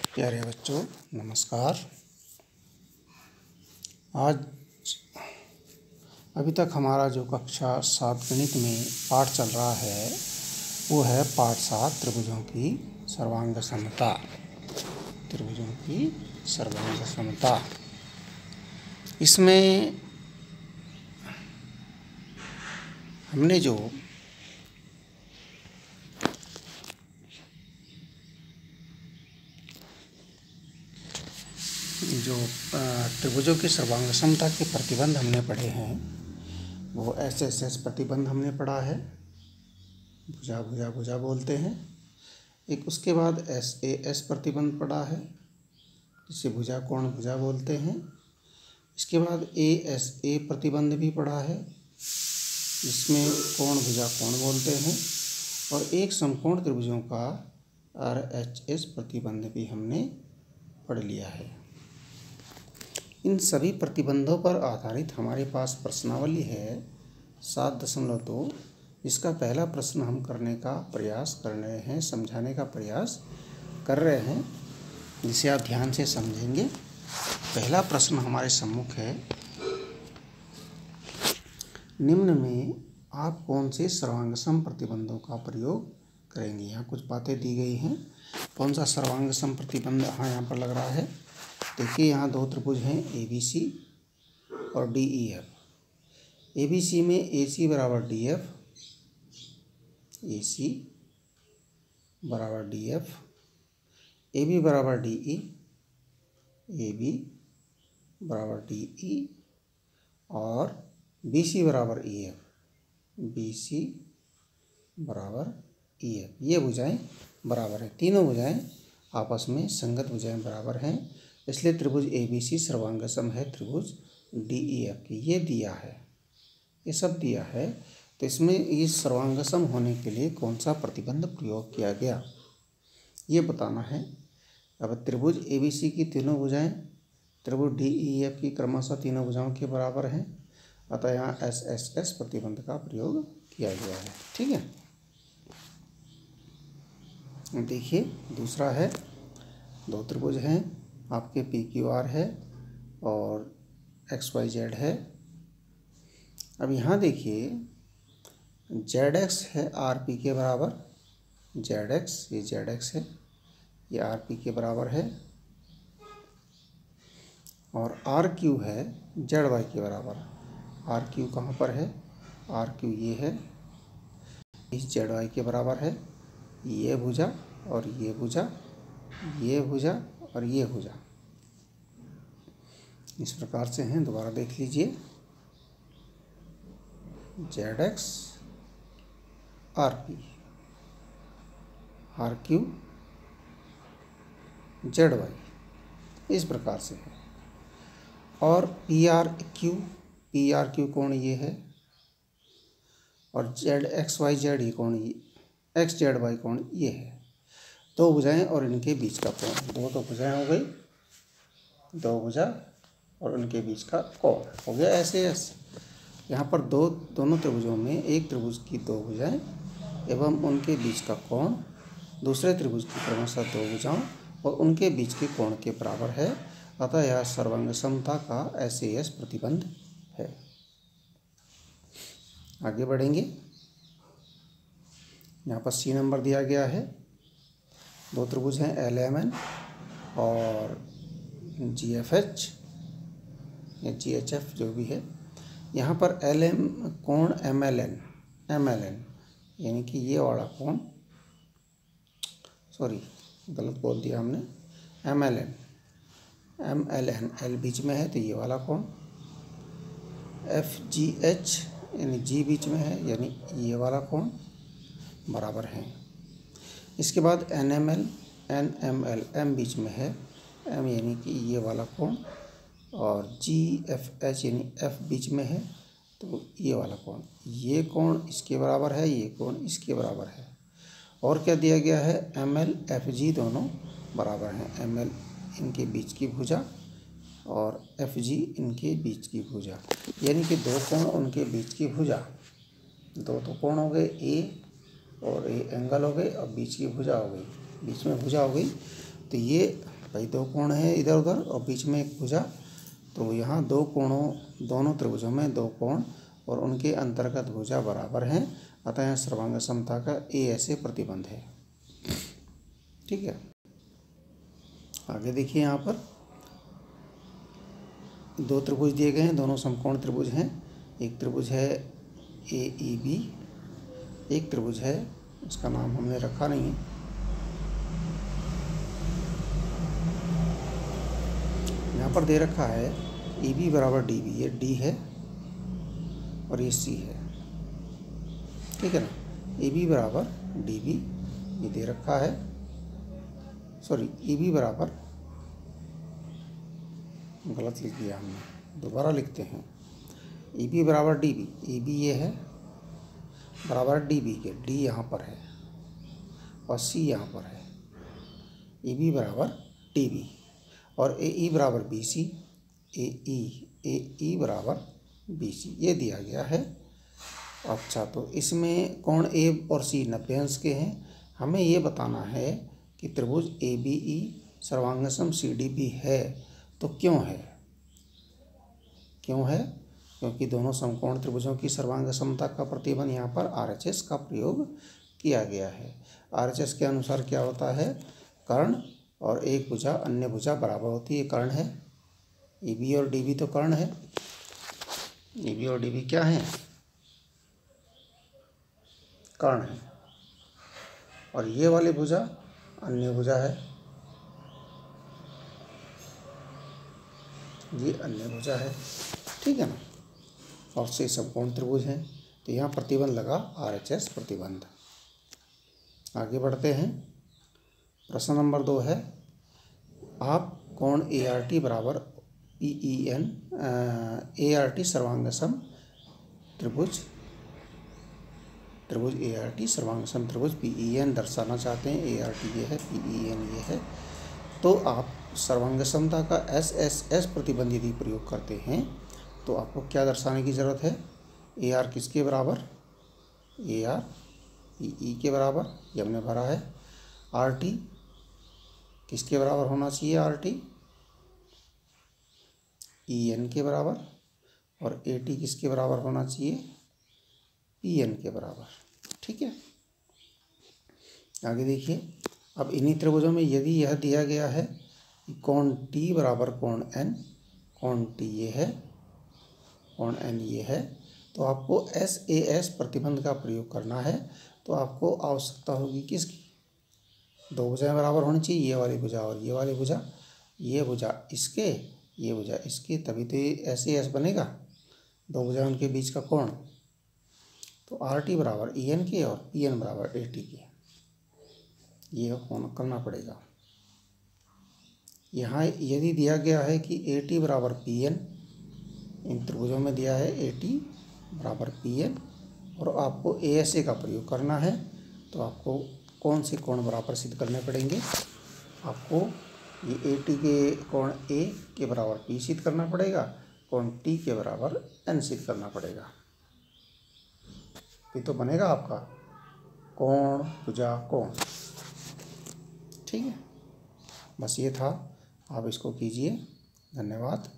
प्यारे बच्चों नमस्कार। आज अभी तक हमारा जो कक्षा 7 गणित में पाठ चल रहा है वो है पाठ 7 त्रिभुजों की सर्वांग समता। त्रिभुजों की सर्वांग समता। इसमें हमने जो त्रिभुजों की सर्वांग समता के प्रतिबंध हमने पढ़े हैं वो एस प्रतिबंध हमने पढ़ा है, भुजा भुजा भुजा बोलते हैं। एक उसके बाद एस प्रतिबंध पढ़ा है जिसे भुजा कोण भुजा बोलते हैं। इसके बाद ए प्रतिबंध भी पढ़ा है जिसमें कोण भुजा कोण बोलते हैं। और एक समकोण त्रिभुजों का RHS प्रतिबंध भी हमने पढ़ लिया है। इन सभी प्रतिबंधों पर आधारित हमारे पास प्रश्नावली है 7.2, जिसका पहला प्रश्न हम करने का प्रयास कर रहे हैं, समझाने का प्रयास कर रहे हैं, जिसे आप ध्यान से समझेंगे। पहला प्रश्न हमारे सम्मुख है, निम्न में आप कौन से सर्वांगसम प्रतिबंधों का प्रयोग करेंगे। यहाँ कुछ बातें दी गई हैं। कौन सा सर्वांगसम प्रतिबंध यहाँ पर लग रहा है। देखिए यहाँ दो त्रिभुज हैं ABC और DEF। ABC में AC बराबर DF, AC बराबर DF, AB बराबर DE, AB बराबर DE और BC बराबर EF, BC बराबर EF। ये भुजाएं बराबर हैं। तीनों भुजाएं आपस में संगत भुजाएं बराबर हैं, इसलिए त्रिभुज ABC सर्वांगसम है त्रिभुज DEF की। ये दिया है, ये सब दिया है। तो इसमें इस सर्वांगसम होने के लिए कौन सा प्रतिबंध प्रयोग किया गया ये बताना है। अब त्रिभुज ABC की तीनों भुजाएं त्रिभुज DEF की क्रमशः तीनों भुजाओं के बराबर हैं, अतः यहाँ SSS प्रतिबंध का प्रयोग किया गया है। ठीक है। देखिए दूसरा है, दो त्रिभुज हैं आपके PQR है और XYZ है। अब यहाँ देखिए ZX है RP के बराबर, ZX ये ZX है, ये RP के बराबर है। और RQ है ZY के बराबर। RQ कहाँ पर है, RQ ये है, इस ZY के बराबर है। ये भुजा और ये भुजा, ये भुजा और ये भुजा इस प्रकार से हैं। दोबारा देख लीजिए, ZX RP, RQ ZY इस प्रकार से है। और PRQ कोण ये है और ZXYZ ये कोण, ये XZY कोण ये है। दो भुजाएं और इनके बीच का कोण, दो तो भुजाएं हो गई, दो भुजा और उनके बीच का कोण हो गया SS। यहाँ पर दोनों त्रिभुजों में एक त्रिभुज की दो भुजाएं एवं उनके बीच का कोण दूसरे त्रिभुज की क्रमशः दो भुजाओं और उनके बीच के कोण के बराबर है, अतः यह सर्वांग समता का SAS प्रतिबंध है। आगे बढ़ेंगे। यहाँ पर C नंबर दिया गया है। दो त्रिभुज हैं LMN और GFH या GHF जो भी है। यहाँ पर LM कोण MLN यानी कि ये वाला कोण, सॉरी गलत बोल दिया हमने, MLN L बीच में है तो ये वाला कोण, FGH यानी G बीच में है यानी ये वाला कोण बराबर हैं। इसके बाद NML M बीच में है, M यानी कि ये वाला कोण, और GFH यानी F बीच में है तो ये वाला कोण, ये कोण इसके बराबर है, ये कोण इसके बराबर है। और क्या दिया गया है, ML FG दोनों बराबर हैं। ML इनके बीच की भुजा और FG इनके बीच की भुजा, यानी कि दो कोण उनके बीच की भुजा। दो तो कोण हो गए A और A एंगल हो गए और बीच की भुजा हो गई, बीच में भुजा हो गई। तो ये भाई दो कोण है इधर उधर और बीच में एक भुजा, तो यहाँ दो कोणों, दोनों त्रिभुजों में दो कोण और उनके अंतर्गत भुजा बराबर हैं, अतः यहाँ सर्वांग समता का ए ऐसे प्रतिबंध है। ठीक है, आगे देखिए, यहाँ पर दो त्रिभुज दिए गए हैं, दोनों समकोण त्रिभुज हैं। एक त्रिभुज है AEB, एक त्रिभुज है, उसका नाम हमने रखा नहीं है, यहाँ पर दे रखा है EB बराबर DB, ये D है और ये C है। ठीक है ना, EB बराबर DB ये दे रखा है, सॉरी EB बराबर, गलत लिख दिया हमने, दोबारा लिखते हैं। EB बराबर DB, EB ये है बराबर DB के, D यहाँ पर है और C यहाँ पर है। EB बराबर DB और AE बराबर BC, AE बराबर BC ये दिया गया है। अच्छा, तो इसमें कोण A और C 90 अंश के हैं। हमें ये बताना है कि त्रिभुज ABE सर्वांगसम CDB है, तो क्यों है? क्यों है? क्योंकि दोनों समकोण त्रिभुजों की सर्वांग समता का प्रतिबंध यहाँ पर RHS का प्रयोग किया गया है। RHS के अनुसार क्या होता है, कर्ण और एक भुजा अन्य भुजा बराबर होती है, कर्ण है। EB और DB तो कर्ण है, EB और DB क्या है? कर्ण है। और ये वाली भुजा अन्य भुजा है, ये अन्य भुजा है। ठीक है ना, और से समकोण त्रिभुज हैं, तो यहाँ प्रतिबंध लगा RHS प्रतिबंध। आगे बढ़ते हैं, प्रश्न नंबर 2 है, आप कोण ART बराबर PEN ART सर्वांगसम त्रिभुज ART सर्वांगसम त्रिभुज PEN दर्शाना चाहते हैं। ART ये है, PEN ये है। तो आप सर्वांग समता का SSS प्रतिबंध यदि प्रयोग करते हैं तो आपको क्या दर्शाने की ज़रूरत है? AR किसके बराबर? AR PE के बराबर, ये हमने भरा है। RT किसके बराबर होना चाहिए? RT EN के बराबर। और AT किसके बराबर होना चाहिए? PN के बराबर। ठीक है, आगे देखिए, अब इन्हीं त्रिभुजों में यदि यह दिया गया है कि कोण T बराबर कोण N, कोण T ये है, कोण N ये है, तो आपको SAS प्रतिबंध का प्रयोग करना है। तो आपको आवश्यकता होगी किसकी? दो भुजाएं बराबर होनी चाहिए, ये वाली भुजा और ये वाली भुजा, ये भुजा इसके, ये भुजा इसके, तभी तो SAS बनेगा, दो भुजाओं के बीच का कोण। तो RT बराबर EN के और PN बराबर AT के, ये होना करना पड़ेगा। यहाँ यदि दिया गया है कि AT बराबर PN, इन त्रिभुजों में दिया है AT बराबर PN और आपको ASA का प्रयोग करना है, तो आपको कौन से कोण बराबर सिद्ध करने पड़ेंगे? आपको ये AT के कोण A के बराबर P सिद्ध करना पड़ेगा, कोण T के बराबर N सिद्ध करना पड़ेगा। ये तो बनेगा आपका कोण भुजा कोण। ठीक है, बस ये था, आप इसको कीजिए। धन्यवाद।